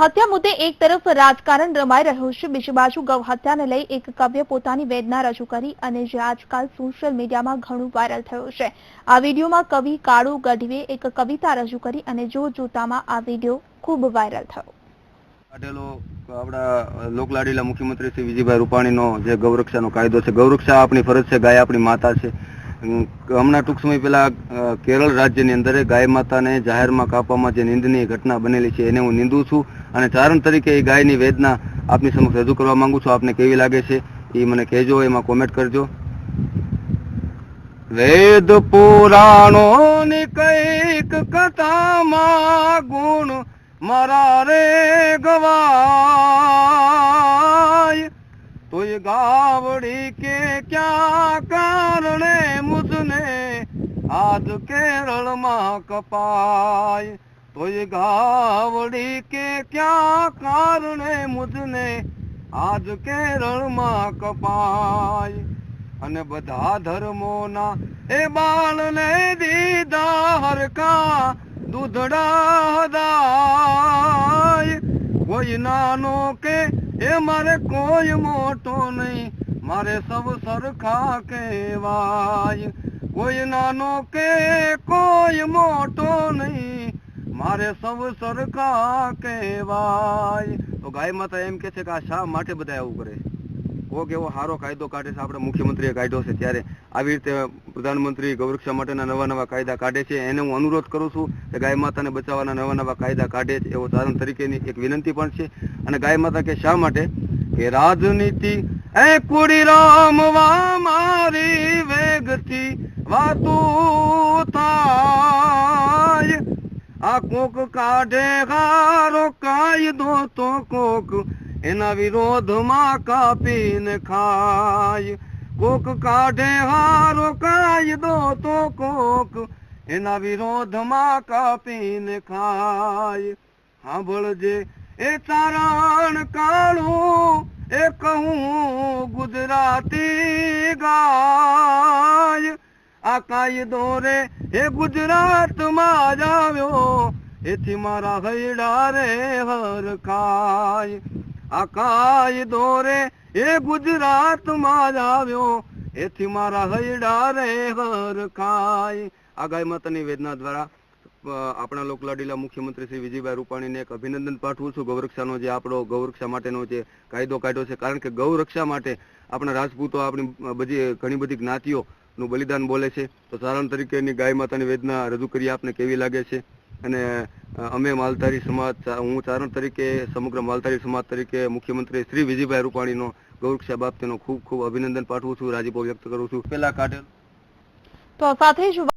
ગૌહત્યા મુદ્દે એક તરફ રાજકારણ રમાઈ રહ્યું છે, બીજી બાજુ ગૌહત્યાને લઈ એક કવિએ પોતાની વેદના રજૂ કરી અને જે આજકાલ સોશિયલ મીડિયામાં ઘણું વાયરલ થયું છે। આ વિડીયોમાં કવિ કાળુ ગઢવીએ એક કવિતા રજૂ કરી અને જોતજોતામાં આ વિડીયો ખૂબ વાયરલ થયો। આપણા લોકલાડીલા મુખ્યમંત્રી શ્રી વિજયભાઈ રૂપાણીનો જે ગૌરક્ષાનો કાયદો છે, ગૌરક્ષા આપણી ફરજ છે, ગાય આપણી માતા છે। હમણાં ટૂંક સમય પહેલા કેરળ રાજ્યની અંદર ગાય માતાને જાહેરમાં કાપવામાં જે નિંદનીય ઘટના બનેલી છે એને હું નિંદું છું અને ચારણ તરીકે એ ગાયની વેદના આપની સમક્ષ રજૂ કરવા માંગુ છું। આપને કેવી લાગે છે એ મને કહેજો, એમાં કોમેન્ટ કરજો। વેદ પુરાણોની કઈક કથામાં ગુણ મારા રે ગવાય, તુય ગાવડી કે ક્યાં કારણે મુझने આજ કેરળમાં કપાય, તુય ગાવડી કે ક્યાં કારણે મુझने આજ કેરળમાં કપાય। અને બધા ધર્મોના એ બાળને દીધા હરકા દૂધડા હદાય, કોઈ નાનો કે એ મારે કોઈ મોટો નહીં, મારે સૌ સરખા કહેવાય, કોઈ નાનો કે કોઈ મોટો નહીં, મારે સૌ સરખા કહેવાય। તો ગાય માતા એમ કે છે કે આ શા માટે બધા આવું કરે છે? કોક એવો સારો કાયદો કાઢે છે, આપણે મુખ્યમંત્રીએ કાઢ્યો છે, ત્યારે આવી રીતે પ્રધાનમંત્રી ગૌરક્ષા માટેના નવા નવા કાયદા કાઢે છે। એને હું અનુરોધ કરું છું કે ગાય માતાને બચાવવાના નવા નવા કાયદા કાઢે છે, એવો ચારણ તરીકેની એક વિનંતી પણ છે। અને ગાય માતા કે શા માટે કે રાજનીતિ એ કુડી રામવા મારી વેગથી વાતું થાય, આ કોક કાઢે હારો કાયદો તો કોક એના વિરોધમાં કાપીને ખાય, કોક કાઢે હારો કાયદો તો કોક એના વિરોધમાં કાપીને ખાય। સાંભળજે એ ચારણ કાળું એ કહું ગુજરાતી ગાય, આ કાયદો રે એ ગુજરાતમાં જ આવ્યો, એથી મારા હૈડા રે હરખાય, આ કાયદો રે એ ગુજરાતમાં જ આવ્યો, એથી મારા હૈડા રે હરખાય। આ ગાય માતાની વેદના દ્વારા આપણા લોકલાડીલા મુખ્યમંત્રી શ્રી વિજયભાઈ રૂપાણીને એક અભિનંદન પાઠવું છું। ગૌરક્ષાનો જે આપણો ગૌરક્ષા માટેનો જે કાયદો કાઢ્યો છે, કારણ કે ગૌરક્ષા માટે આપણા રાજપૂતો આપણી ઘણી બધી જ્ઞાતિઓનું બલિદાન બોલે છે। તો ચારણ તરીકેની ગાય માતાની વેદના રજૂ કરી, આપને કેવી લાગે છે? અને અમે માલધારી સમાજ, હું ચારણ તરીકે સમગ્ર માલધારી સમાજ તરીકે મુખ્યમંત્રી શ્રી વિજયભાઈ રૂપાણીનો ગૌરક્ષા બાબતેનો ખૂબ ખૂબ અભિનંદન પાઠવું છું, રાજીપો વ્યક્ત કરું છું। પેલા કાઢેલ તો સાથે જ